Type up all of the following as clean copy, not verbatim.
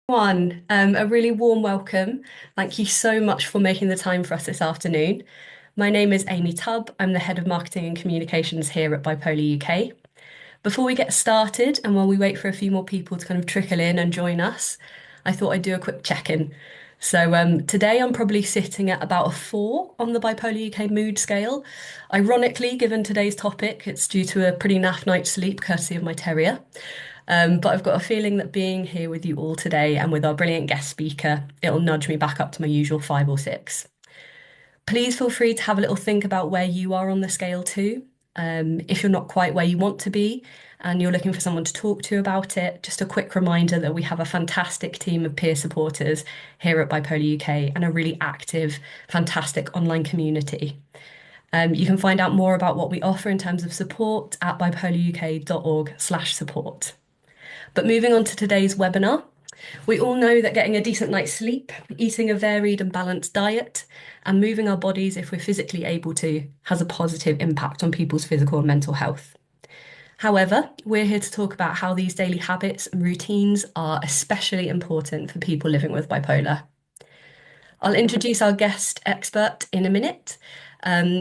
A really warm welcome. Thank you so much for making the time for us this afternoon. My name is Amy Tubb. I'm the Head of Marketing and Communications here at Bipolar UK. Before we get started, and while we wait for a few more people to kind of trickle in and join us, I thought I'd do a quick check-in. Today I'm probably sitting at about a 4 on the Bipolar UK mood scale. Ironically, given today's topic, it's due to a pretty naff night's sleep, courtesy of my terrier. But I've got a feeling that being here with you all today and with our brilliant guest speaker, it'll nudge me back up to my usual 5 or 6. Please feel free to have a little think about where you are on the scale too. If you're not quite where you want to be and you're looking for someone to talk to about it, just a quick reminder that we have a fantastic team of peer supporters here at Bipolar UK and a really active, fantastic online community. You can find out more about what we offer in terms of support at bipolaruk.org/support. But moving on to today's webinar, we all know that getting a decent night's sleep, eating a varied and balanced diet, and moving our bodies if we're physically able to has a positive impact on people's physical and mental health. However, we're here to talk about how these daily habits and routines are especially important for people living with bipolar. I'll introduce our guest expert in a minute.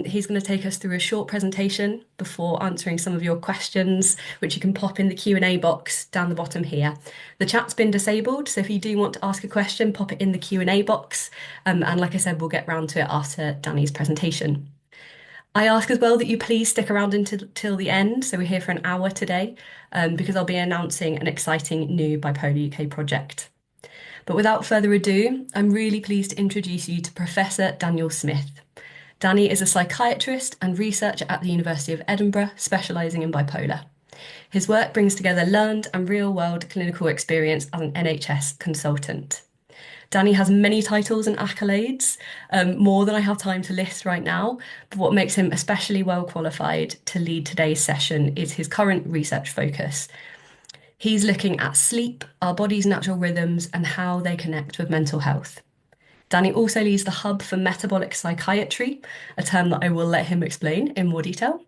He's going to take us through a short presentation before answering some of your questions, which you can pop in the Q&A box down the bottom here. The chat's been disabled, so if you do want to ask a question, pop it in the Q&A box. And like I said, we'll get round to it after Danny's presentation. I ask as well that you please stick around until the end. So we're here for an hour today because I'll be announcing an exciting new Bipolar UK project. But without further ado, I'm really pleased to introduce you to Professor Daniel Smith. Danny is a psychiatrist and researcher at the University of Edinburgh, specialising in bipolar. His work brings together learned and real-world clinical experience as an NHS consultant. Danny has many titles and accolades, more than I have time to list right now, but what makes him especially well qualified to lead today's session is his current research focus. He's looking at sleep, our body's natural rhythms, and how they connect with mental health. Danny also leads the Hub for Metabolic Psychiatry, a term that I will let him explain in more detail.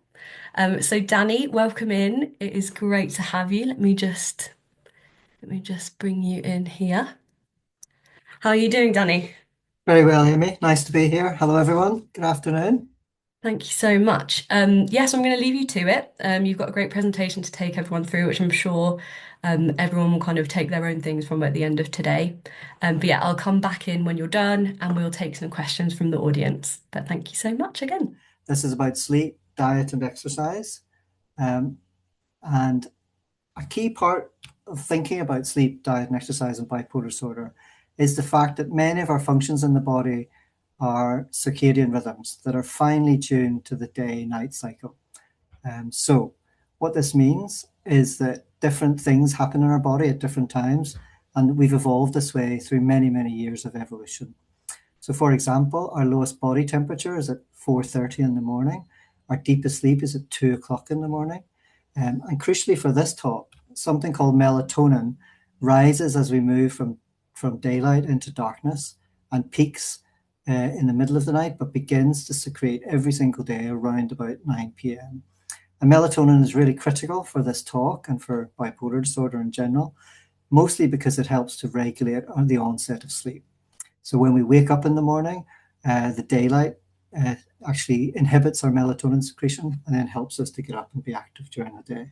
So Danny, welcome in. It is great to have you. Let me just bring you in here. How are you doing, Danny? Very well, Amy. Nice to be here. Hello, everyone. Good afternoon. Thank you so much. Yes, I'm going to leave you to it. You've got a great presentation to take everyone through, which I'm sure everyone will kind of take their own things from at the end of today. But yeah, I'll come back in when you're done and we'll take some questions from the audience. But thank you so much again. This is about sleep, diet, and exercise. Um, and a key part of thinking about sleep, diet, and exercise in bipolar disorder is the fact that many of our functions in the body are circadian rhythms that are finely tuned to the day-night cycle. So what this means is that different things happen in our body at different times, and we've evolved this way through many, many years of evolution. So for example, our lowest body temperature is at 4:30 in the morning. Our deepest sleep is at 2 o'clock in the morning. And crucially for this talk, something called melatonin rises as we move from daylight into darkness and peaks in the middle of the night, but begins to secrete every single day around about 9 p.m. And melatonin is really critical for this talk and for bipolar disorder in general, mostly because it helps to regulate the onset of sleep. So when we wake up in the morning, the daylight actually inhibits our melatonin secretion and then helps us to get up and be active during the day.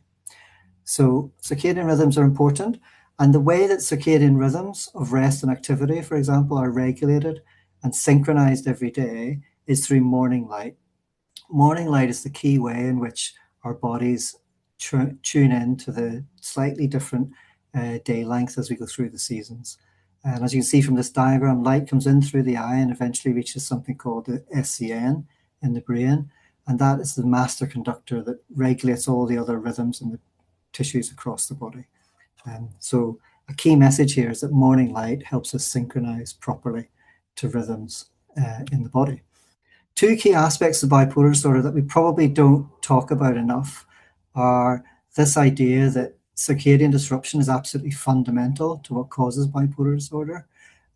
So circadian rhythms are important. And the way that circadian rhythms of rest and activity, for example, are regulated and synchronized every day is through morning light. Morning light is the key way in which our bodies tune in to the slightly different day length as we go through the seasons. And as you can see from this diagram, light comes in through the eye and eventually reaches something called the SCN in the brain. And that is the master conductor that regulates all the other rhythms in the tissues across the body. So a key message here is that morning light helps us synchronize properly to rhythms in the body. Two key aspects of bipolar disorder that we probably don't talk about enough are this idea that circadian disruption is absolutely fundamental to what causes bipolar disorder.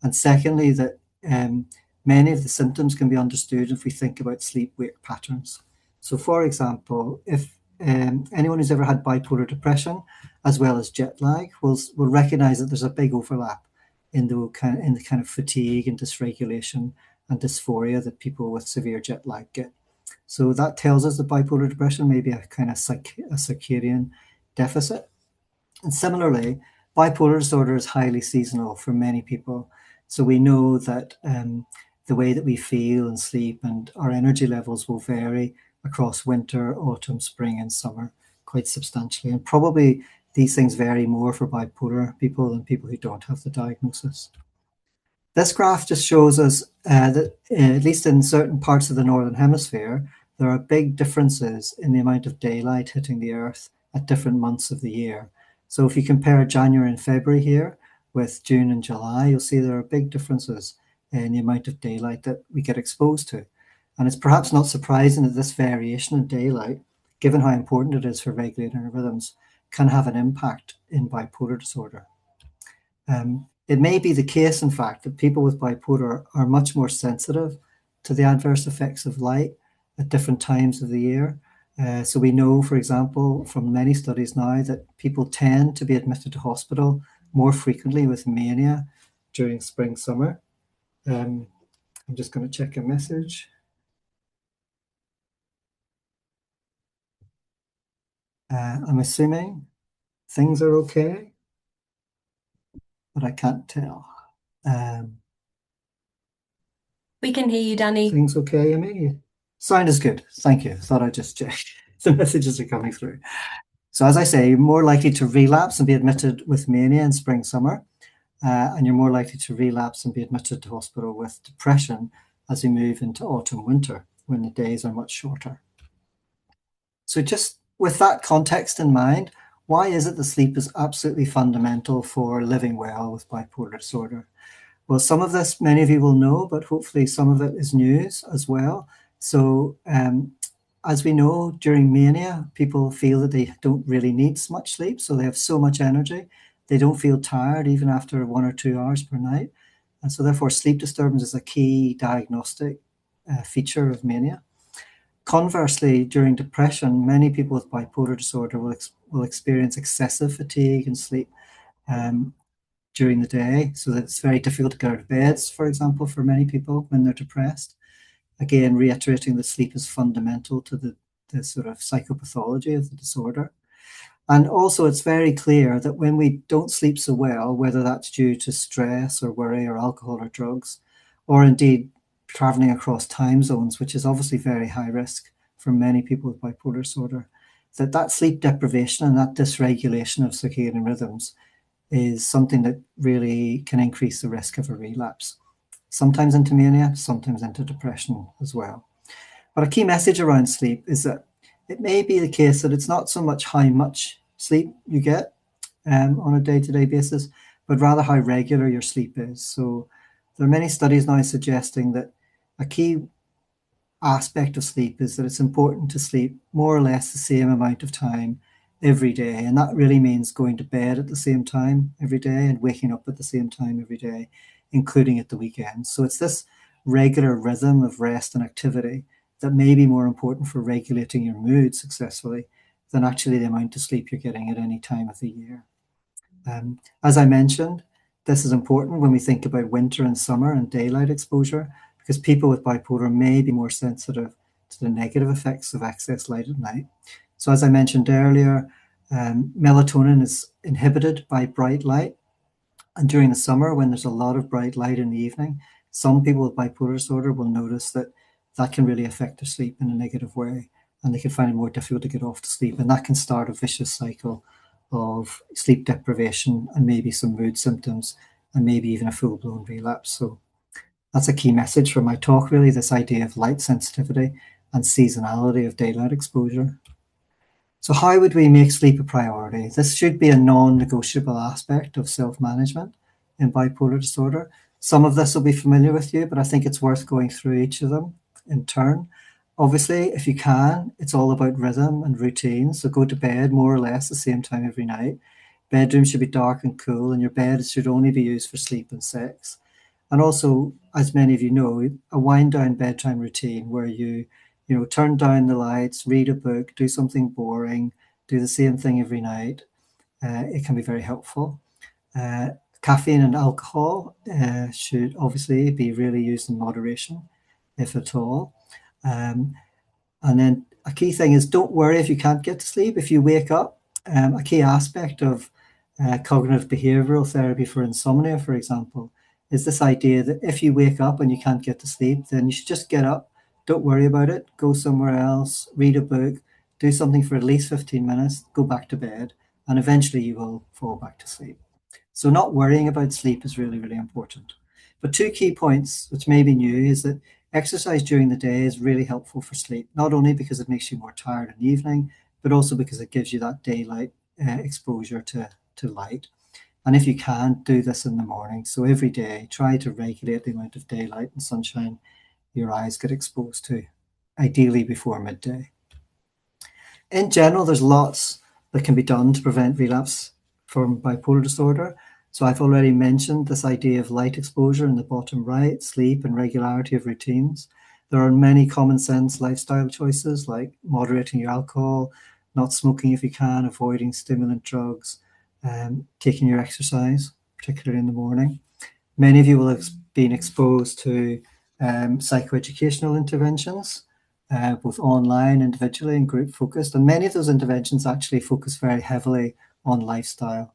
And secondly, that many of the symptoms can be understood if we think about sleep-wake patterns. So for example, if anyone who's ever had bipolar depression, as well as jet lag, will recognize that there's a big overlap in the kind of fatigue and dysregulation and dysphoria that people with severe jet lag get. So that tells us that bipolar depression may be a kind of a circadian deficit. And similarly, bipolar disorder is highly seasonal for many people. So we know that the way that we feel and sleep and our energy levels will vary across winter, autumn, spring, and summer quite substantially. And probably these things vary more for bipolar people than people who don't have the diagnosis. This graph just shows us that, at least in certain parts of the Northern Hemisphere, there are big differences in the amount of daylight hitting the Earth at different months of the year. So if you compare January and February here with June and July, you'll see there are big differences in the amount of daylight that we get exposed to. And it's perhaps not surprising that this variation in daylight, given how important it is for regulating our rhythms, can have an impact in bipolar disorder. It may be the case, in fact, that people with bipolar are much more sensitive to the adverse effects of light at different times of the year. So we know, for example, from many studies now that people tend to be admitted to hospital more frequently with mania during spring, summer. I'm just going to check a message. I'm assuming things are okay, but I can't tell. We can hear you, Danny. Things okay, Amy? Sound is good. Thank you. Thought I'd just check. The messages are coming through. So as I say, you're more likely to relapse and be admitted with mania in spring, summer, and you're more likely to relapse and be admitted to hospital with depression as we move into autumn, winter, when the days are much shorter. So just with that context in mind, why is it that sleep is absolutely fundamental for living well with bipolar disorder? Well, some of this many of you will know, but hopefully some of it is news as well. So as we know, during mania, people feel that they don't really need much sleep. So they have so much energy. They don't feel tired even after 1 or 2 hours per night. And so therefore sleep disturbance is a key diagnostic feature of mania. Conversely, during depression, many people with bipolar disorder will experience excessive fatigue and sleep during the day, so that it's very difficult to get out of bed, for example, for many people when they're depressed. Again, reiterating that sleep is fundamental to the sort of psychopathology of the disorder. And also, it's very clear that when we don't sleep so well, whether that's due to stress or worry or alcohol or drugs, or indeed traveling across time zones, which is obviously very high risk for many people with bipolar disorder, that sleep deprivation and that dysregulation of circadian rhythms is something that really can increase the risk of a relapse, sometimes into mania, sometimes into depression as well. But a key message around sleep is that it may be the case that it's not so much how much sleep you get on a day-to-day basis, but rather how regular your sleep is. So there are many studies now suggesting that a key aspect of sleep is that it's important to sleep more or less the same amount of time every day. And that really means going to bed at the same time every day and waking up at the same time every day, including at the weekend. So it's this regular rhythm of rest and activity that may be more important for regulating your mood successfully than actually the amount of sleep you're getting at any time of the year. As I mentioned, this is important when we think about winter and summer and daylight exposure, because people with bipolar may be more sensitive to the negative effects of excess light at night. So as I mentioned earlier, melatonin is inhibited by bright light. And during the summer, when there's a lot of bright light in the evening, some people with bipolar disorder will notice that that can really affect their sleep in a negative way, and they can find it more difficult to get off to sleep. And that can start a vicious cycle of sleep deprivation and maybe some mood symptoms and maybe even a full-blown relapse. So that's a key message from my talk, really, this idea of light sensitivity and seasonality of daylight exposure. So how would we make sleep a priority? This should be a non-negotiable aspect of self-management in bipolar disorder. Some of this will be familiar with you, but I think it's worth going through each of them in turn. Obviously, if you can, it's all about rhythm and routine. So go to bed more or less the same time every night. Bedroom should be dark and cool, and your bed should only be used for sleep and sex. And also, as many of you know, a wind down bedtime routine where you turn down the lights, read a book, do something boring, do the same thing every night. It can be very helpful. Caffeine and alcohol should obviously be really used in moderation, if at all. And then a key thing is don't worry if you can't get to sleep. If you wake up, a key aspect of cognitive behavioral therapy for insomnia, for example, is this idea that if you wake up and you can't get to sleep, then you should just get up, don't worry about it, go somewhere else, read a book, do something for at least 15 minutes, go back to bed, and eventually you will fall back to sleep. So not worrying about sleep is really, really important. But two key points, which may be new, is that exercise during the day is really helpful for sleep, not only because it makes you more tired in the evening, but also because it gives you that daylight exposure to light. And if you can, do this in the morning. So every day, try to regulate the amount of daylight and sunshine your eyes get exposed to, ideally before midday. In general, there's lots that can be done to prevent relapse from bipolar disorder. So I've already mentioned this idea of light exposure in the bottom right, sleep and regularity of routines. There are many common sense lifestyle choices like moderating your alcohol, not smoking if you can, avoiding stimulant drugs, taking your exercise, particularly in the morning. Many of you will have been exposed to psychoeducational interventions, both online, individually, and group focused. And many of those interventions actually focus very heavily on lifestyle.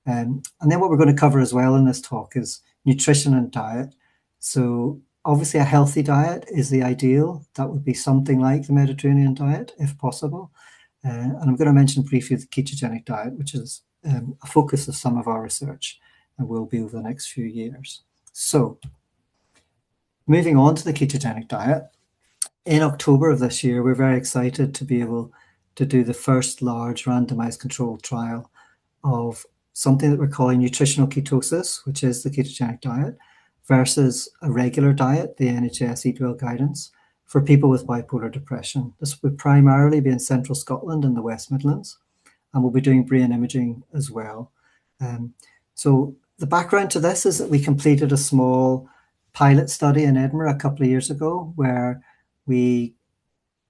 And then what we're going to cover as well in this talk is nutrition and diet. So obviously a healthy diet is the ideal. That would be something like the Mediterranean diet, if possible. And I'm going to mention briefly the ketogenic diet, which is a focus of some of our research and will be over the next few years. So moving on to the ketogenic diet, in October of this year, we're very excited to be able to do the first large randomized controlled trial of something that we're calling nutritional ketosis, which is the ketogenic diet, versus a regular diet, the NHS Eat Well guidance, for people with bipolar depression. This will primarily be in central Scotland and the West Midlands, and we'll be doing brain imaging as well. So the background to this is that we completed a small pilot study in Edinburgh a couple of years ago where we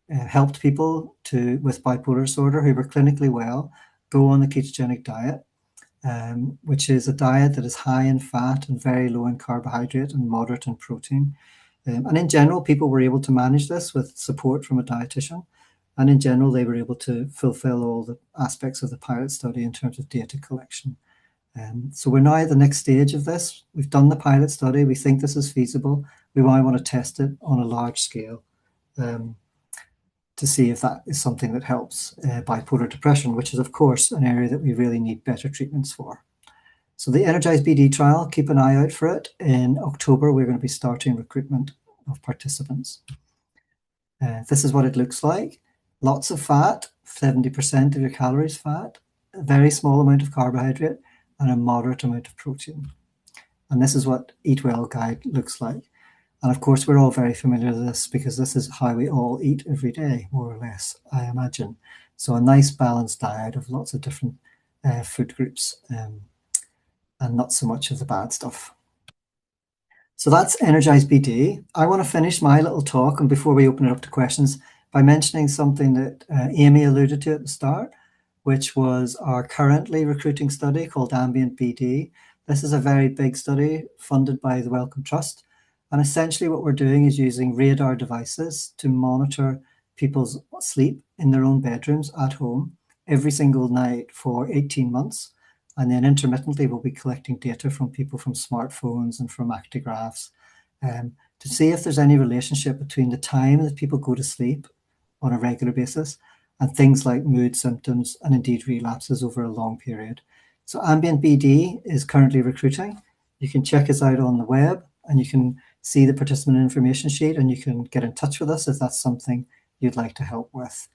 helped people with bipolar disorder who were clinically well go on the ketogenic diet, which is a diet that is high in fat and very low in carbohydrate and moderate in protein. And in general, people were able to manage this with support from a dietitian. And in general, they were able to fulfill all the aspects of the pilot study in terms of data collection. So we're now at the next stage of this. We've done the pilot study. We think this is feasible. We now want to test it on a large scale to see if that is something that helps bipolar depression, which is, of course, an area that we really need better treatments for. So the Energize BD trial, keep an eye out for it. In October, we're going to be starting recruitment of participants. This is what it looks like. Lots of fat, 70% of your calories fat, a very small amount of carbohydrate, and a moderate amount of protein. And this is what Eat Well Guide looks like. And of course, we're all very familiar with this because this is how we all eat every day, more or less, I imagine. So a nice balanced diet of lots of different food groups and not so much of the bad stuff. So that's Energize BD. I want to finish my little talk, and before we open it up to questions, by mentioning something that Amy alluded to at the start, which was our currently recruiting study called Ambient BD. This is a very big study funded by the Wellcome Trust. And essentially what we're doing is using radar devices to monitor people's sleep in their own bedrooms at home every single night for 18 months. And then intermittently, we'll be collecting data from people from smartphones and from actigraphs to see if there's any relationship between the time that people go to sleep on a regular basis and things like mood symptoms and indeed relapses over a long period. So Ambient BD is currently recruiting. You can check us out on the web and you can see the participant information sheet and you can get in touch with us if that's something you'd like to help with.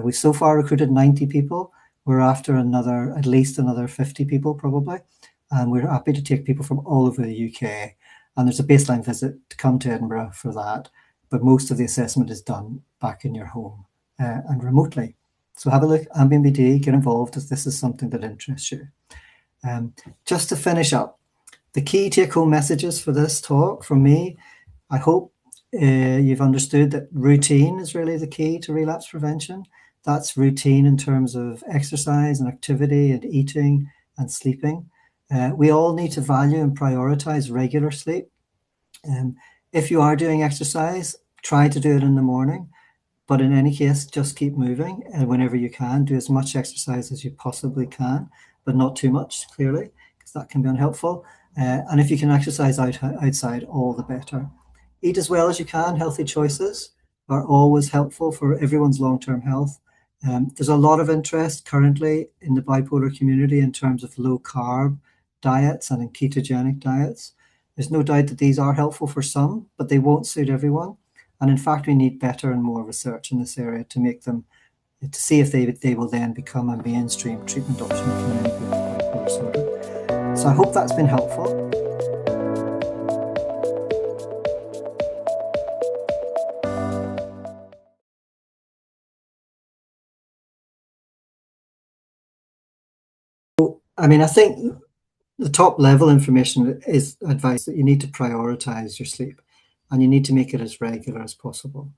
We've so far recruited 90 people. We're after at least another 50 people probably. And we're happy to take people from all over the UK. And there's a baseline visit to come to Edinburgh for that. But most of the assessment is done back in your home and remotely. So have a look, Ambient BD, get involved if this is something that interests you. Just to finish up, the key take-home messages for this talk from me, I hope you've understood that routine is really the key to relapse prevention. That's routine in terms of exercise and activity and eating and sleeping. We all need to value and prioritize regular sleep. Um, if you are doing exercise, try to do it in the morning. But in any case, just keep moving whenever you can. Do as much exercise as you possibly can, but not too much, clearly, because that can be unhelpful. And if you can exercise outside, all the better. Eat as well as you can. Healthy choices are always helpful for everyone's long-term health. There's a lot of interest currently in the bipolar community in terms of low-carb diets and in ketogenic diets. There's no doubt that these are helpful for some, but they won't suit everyone. And in fact, we need better and more research in this area to make them, to see if they will then become a mainstream treatment option for many people with bipolar disorder. So I hope that's been helpful. I mean, I think the top level information is advice that you need to prioritize your sleep and you need to make it as regular as possible.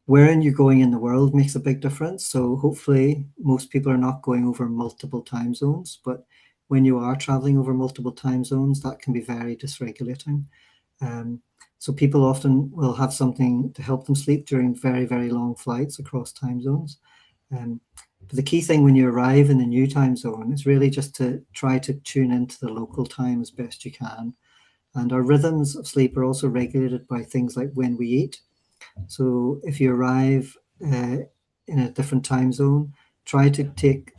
Wherein you're going in the world makes a big difference. So hopefully most people are not going over multiple time zones, but when you are traveling over multiple time zones, that can be very dysregulating. So people often will have something to help them sleep during very, very long flights across time zones. But the key thing when you arrive in the new time zone is really just to try to tune into the local time as best you can. And our rhythms of sleep are also regulated by things like when we eat. So if you arrive in a different time zone, try to take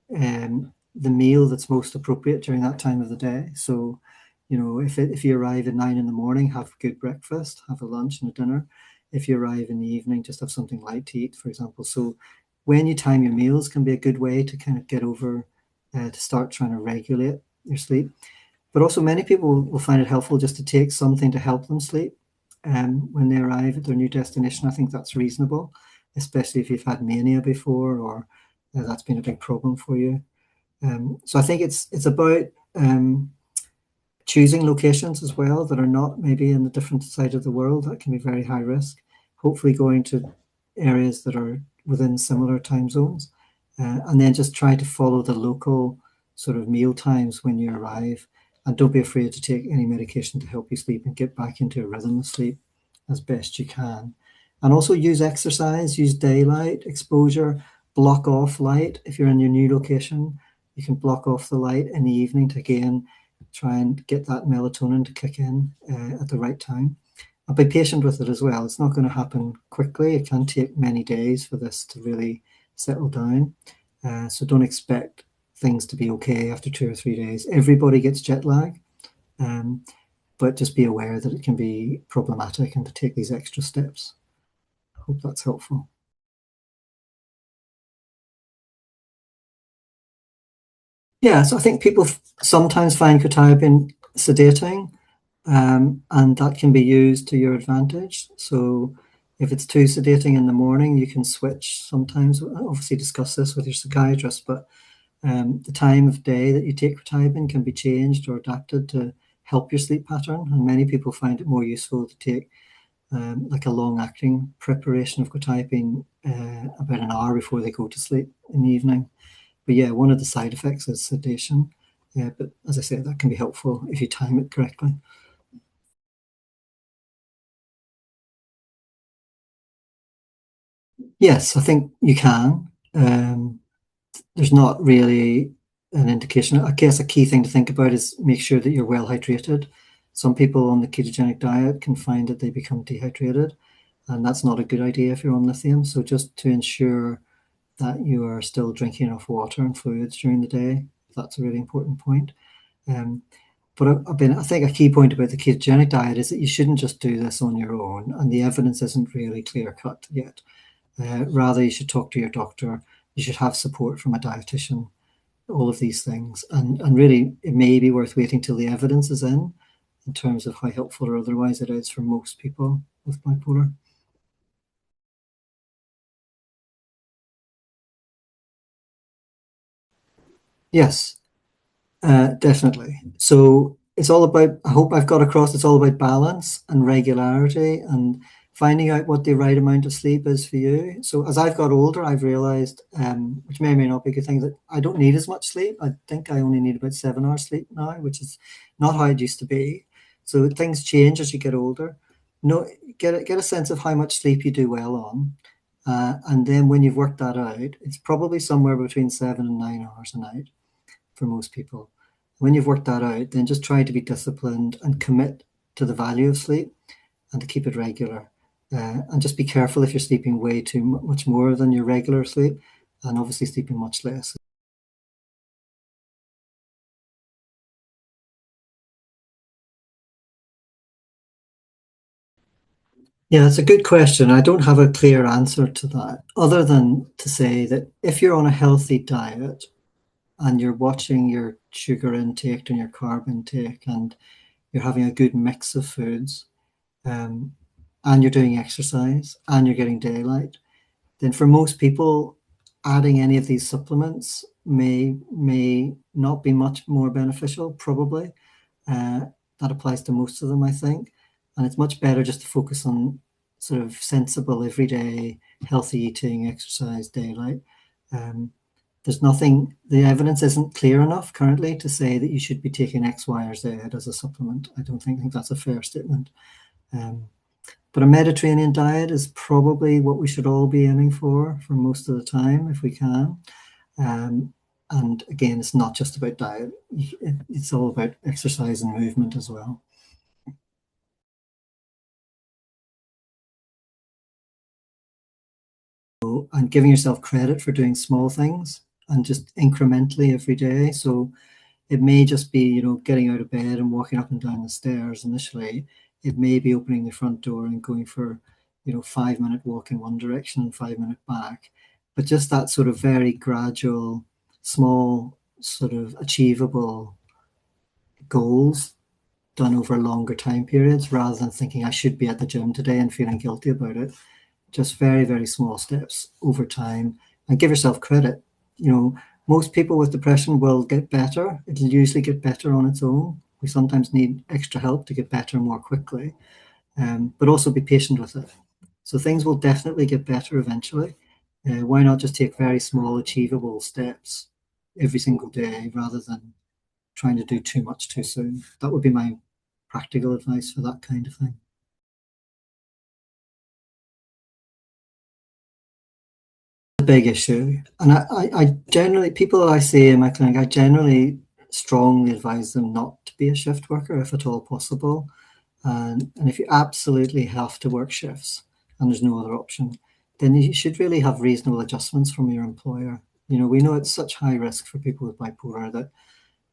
the meal that's most appropriate during that time of the day. So, you know, if you arrive at 9 in the morning, have a good breakfast, have a lunch and a dinner. If you arrive in the evening, just have something light to eat, for example. So when you time your meals can be a good way to kind of get over, to start trying to regulate your sleep. But also many people will find it helpful just to take something to help them sleep when they arrive at their new destination. I think that's reasonable, especially if you've had mania before or that's been a big problem for you. So I think it's about choosing locations as well that are not maybe in the different side of the world. That can be very high risk. Hopefully going to areas that are within similar time zones, and then just try to follow the local sort of meal times when you arrive. And don't be afraid to take any medication to help you sleep and get back into a rhythm of sleep as best you can. And also use exercise, use daylight exposure, block off light. If you're in your new location, you can block off the light in the evening to again try and get that melatonin to kick in at the right time. And be patient with it as well. It's not going to happen quickly. It can take many days for this to really settle down. So don't expect things to be okay after 2 or 3 days. Everybody gets jet lag, but just be aware that it can be problematic and to take these extra steps. I hope that's helpful. Yeah, so I think people sometimes find quetiapine sedating, and that can be used to your advantage. So if it's too sedating in the morning, you can switch sometimes. Obviously, discuss this with your psychiatrist, but the time of day that you take quetiapine can be changed or adapted to help your sleep pattern. And many people find it more useful to take like a long-acting preparation of quetiapine about an hour before they go to sleep in the evening. But yeah, one of the side effects is sedation. But as I say, that can be helpful if you time it correctly. Yes, I think you can. There's not really an indication. I guess a key thing to think about is make sure that you're well hydrated. Some people on the ketogenic diet can find that they become dehydrated, and that's not a good idea if you're on lithium. So just to ensure that you are still drinking enough water and fluids during the day, that's a really important point. Um, but I think a key point about the ketogenic diet is that you shouldn't just do this on your own, and the evidence isn't really clear cut yet. Rather, you should talk to your doctor. You should have support from a dietitian, all of these things. And really, it may be worth waiting till the evidence is in terms of how helpful or otherwise it is for most people with bipolar. Yes, definitely. So it's all about, I hope I've got across, it's all about balance and regularity and finding out what the right amount of sleep is for you. So as I've got older, I've realized, which may or may not be a good thing, that I don't need as much sleep. I think I only need about 7 hours sleep now, which is not how it used to be. So things change as you get older. No, get a sense of how much sleep you do well on. And then when you've worked that out, it's probably somewhere between 7 and 9 hours a night for most people. When you've worked that out, then just try to be disciplined and commit to the value of sleep and to keep it regular. And just be careful if you're sleeping way too much more than your regular sleep, and obviously sleeping much less. Yeah, that's a good question. I don't have a clear answer to that, other than to say that if you're on a healthy diet and you're watching your sugar intake and your carb intake, and you're having a good mix of foods, um, and you're doing exercise and you're getting daylight, then for most people, adding any of these supplements may not be much more beneficial, probably. Uh, that applies to most of them, I think. And it's much better just to focus on sort of sensible, everyday, healthy eating, exercise, daylight. Um, there's nothing, the evidence isn't clear enough currently to say that you should be taking X, Y, or Z as a supplement. I don't think that's a fair statement. Um, but a Mediterranean diet is probably what we should all be aiming for most of the time, if we can. Um, and again, it's not just about diet, it's all about exercise and movement as well. And giving yourself credit for doing small things and just incrementally every day. So it may just be, getting out of bed and walking up and down the stairs initially. It may be opening the front door and going for, 5-minute walk in one direction and 5-minute back. But just that sort of very gradual, small, sort of achievable goals done over longer time periods rather than thinking I should be at the gym today and feeling guilty about it. Just very, very small steps over time and give yourself credit. Most people with depression will get better. It'll usually get better on its own. We sometimes need extra help to get better more quickly, but also be patient with it. So things will definitely get better eventually. Why not just take very small, achievable steps every single day rather than trying to do too much too soon? That would be my practical advice for that kind of thing. A big issue. And I generally, people that I see in my clinic, I generally strongly advise them not to be a shift worker if at all possible. And if you absolutely have to work shifts and there's no other option, then you should really have reasonable adjustments from your employer. We know it's such high risk for people with bipolar that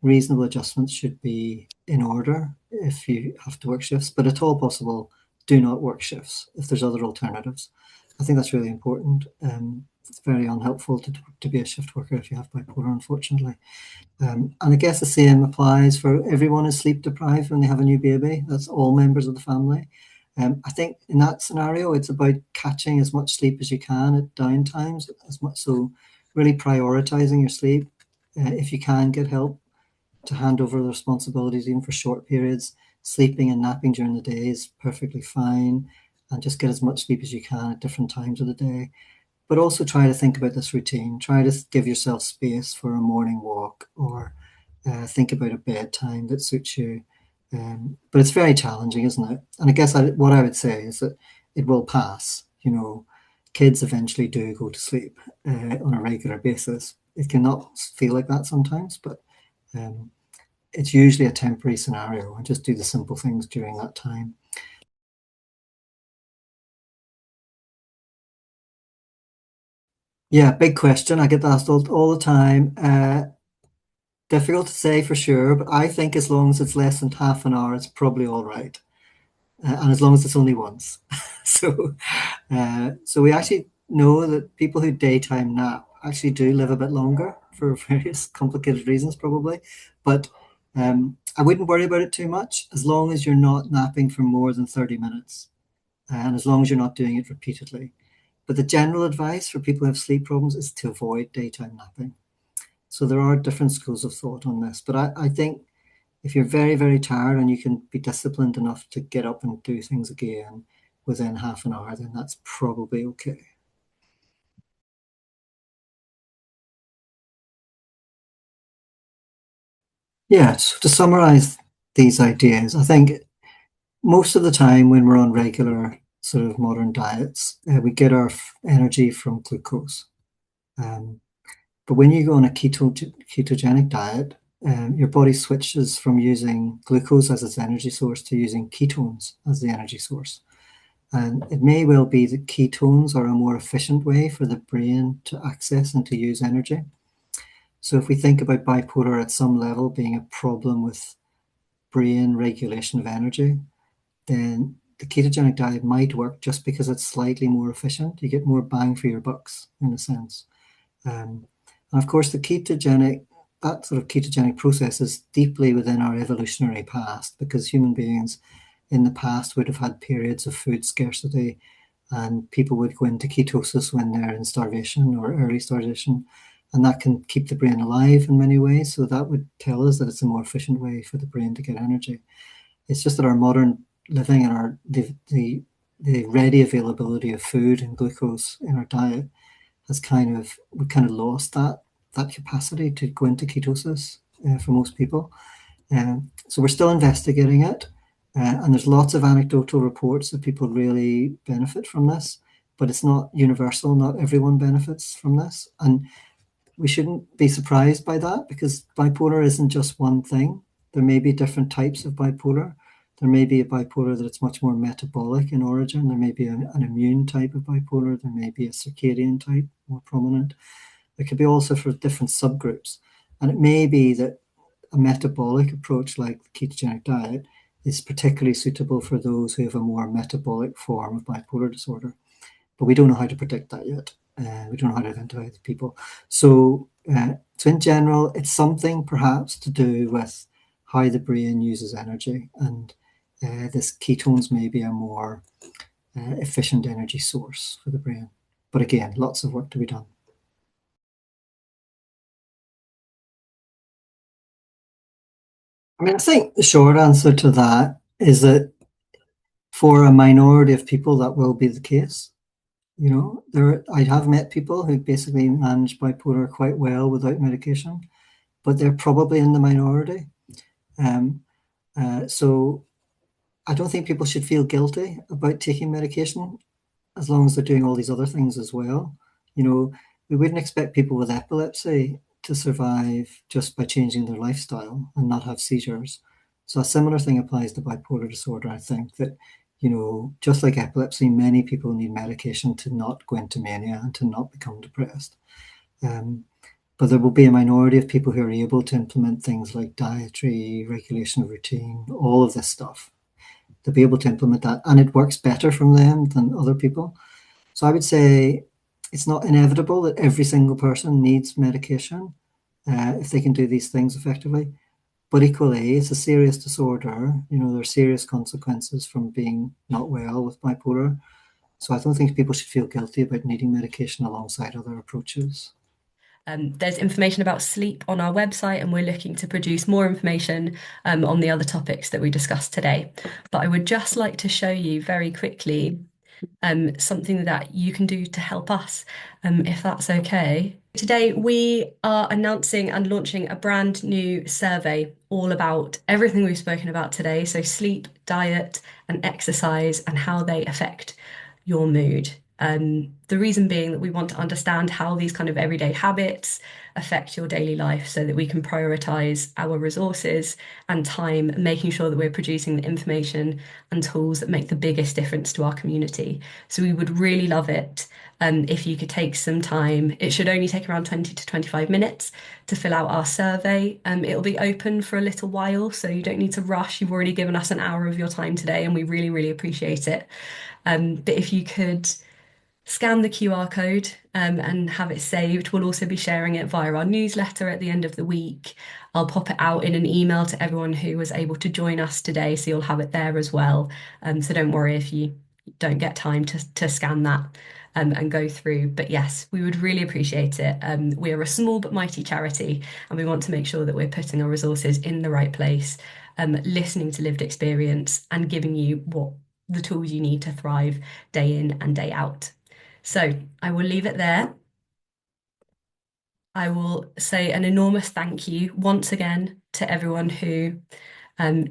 reasonable adjustments should be in order if you have to work shifts, but at all possible, do not work shifts if there's other alternatives. I think that's really important. It's very unhelpful to be a shift worker if you have bipolar, unfortunately. And I guess the same applies for everyone is sleep deprived when they have a new baby. That's all members of the family. I think in that scenario, it's about catching as much sleep as you can at down times, as much so really prioritizing your sleep. If you can get help to hand over the responsibilities, even for short periods, sleeping and napping during the day is perfectly fine, and just get as much sleep as you can at different times of the day. But also try to think about this routine. Try to give yourself space for a morning walk or think about a bedtime that suits you. But it's very challenging, isn't it? And I guess what I would say is that it will pass. Kids eventually do go to sleep on a regular basis. It cannot feel like that sometimes, but um, it's usually a temporary scenario, and just do the simple things during that time. Yeah, big question. I get asked all the time. Difficult to say for sure, but I think as long as it's less than half an hour, it's probably all right. And as long as it's only once. So we actually know that people who daytime nap actually do live a bit longer for various complicated reasons, probably. But I wouldn't worry about it too much as long as you're not napping for more than 30 minutes and as long as you're not doing it repeatedly. But the general advice for people who have sleep problems is to avoid daytime napping. So there are different schools of thought on this. But I think if you're very, very tired and you can be disciplined enough to get up and do things again, within half an hour, then that's probably okay. Yeah, so to summarize these ideas, I think most of the time when we're on regular sort of modern diets, we get our energy from glucose. Um, but when you go on a ketogenic diet, your body switches from using glucose as its energy source to using ketones as the energy source. And it may well be that ketones are a more efficient way for the brain to access and to use energy. So if we think about bipolar at some level being a problem with brain regulation of energy, then the ketogenic diet might work just because it's slightly more efficient. You get more bang for your bucks in a sense. And of course, that sort of ketogenic process is deeply within our evolutionary past because human beings in the past would have had periods of food scarcity and people would go into ketosis when they're in starvation or early starvation. And that can keep the brain alive in many ways. So that would tell us that it's a more efficient way for the brain to get energy. It's just that our modern living and the ready availability of food and glucose in our diet we've kind of lost that capacity to go into ketosis for most people. So we're still investigating it, and there's lots of anecdotal reports that people really benefit from this, but it's not universal. Not everyone benefits from this, and we shouldn't be surprised by that because bipolar isn't just one thing. There may be different types of bipolar. There may be a bipolar that's much more metabolic in origin. There may be an immune type of bipolar. There may be a circadian type, more prominent. There could be also for different subgroups. And it may be that a metabolic approach like the ketogenic diet is particularly suitable for those who have a more metabolic form of bipolar disorder. But we don't know how to predict that yet. We don't know how to identify the people. So in general, it's something perhaps to do with how the brain uses energy, and this ketones may be a more efficient energy source for the brain. But again, lots of work to be done. I mean, I think the short answer to that is that for a minority of people, that will be the case. I have met people who basically manage bipolar quite well without medication, but they're probably in the minority. Um, so I don't think people should feel guilty about taking medication as long as they're doing all these other things as well. You know, we wouldn't expect people with epilepsy to survive just by changing their lifestyle and not have seizures. So a similar thing applies to bipolar disorder. I think that, just like epilepsy, many people need medication to not go into mania and to not become depressed. Um, but there will be a minority of people who are able to implement things like dietary, regulation of routine, all of this stuff. They'll be able to implement that, and it works better from them than other people. So I would say it's not inevitable that every single person needs medication if they can do these things effectively. But equally, it's a serious disorder. There are serious consequences from being not well with bipolar. So I don't think people should feel guilty about needing medication alongside other approaches. There's information about sleep on our website, and we're looking to produce more information on the other topics that we discussed today. But I would just like to show you very quickly something that you can do to help us, if that's okay. Today, we are announcing and launching a brand new survey all about everything we've spoken about today. So, sleep, diet, and exercise, and how they affect your mood. The reason being that we want to understand how these kind of everyday habits affect your daily life so that we can prioritize our resources and time, making sure that we're producing the information and tools that make the biggest difference to our community. So we would really love it if you could take some time. It should only take around 20 to 25 minutes to fill out our survey. It'll be open for a little while, so you don't need to rush. You've already given us an hour of your time today, and we really, really appreciate it. But if you could scan the QR code and have it saved. We'll also be sharing it via our newsletter at the end of the week. I'll pop it out in an email to everyone who was able to join us today, so you'll have it there as well. So don't worry if you don't get time to scan that and go through. But yes, we would really appreciate it. We are a small but mighty charity, and we want to make sure that we're putting our resources in the right place, listening to lived experience and giving you what the tools you need to thrive day in and day out. So I will leave it there. I will say an enormous thank you once again to everyone who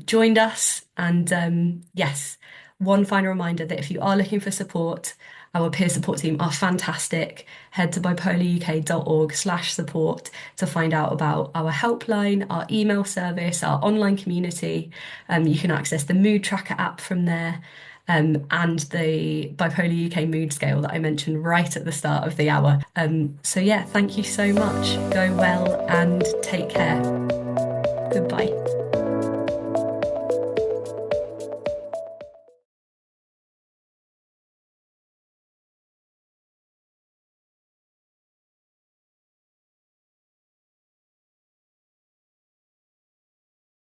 joined us. And yes, one final reminder that if you are looking for support, our peer support team are fantastic. Head to bipolaruk.org/support to find out about our helpline, our email service, our online community. You can access the mood tracker app from there. And the Bipolar UK mood scale that I mentioned right at the start of the hour. So, yeah, thank you so much. Go well and take care. Goodbye.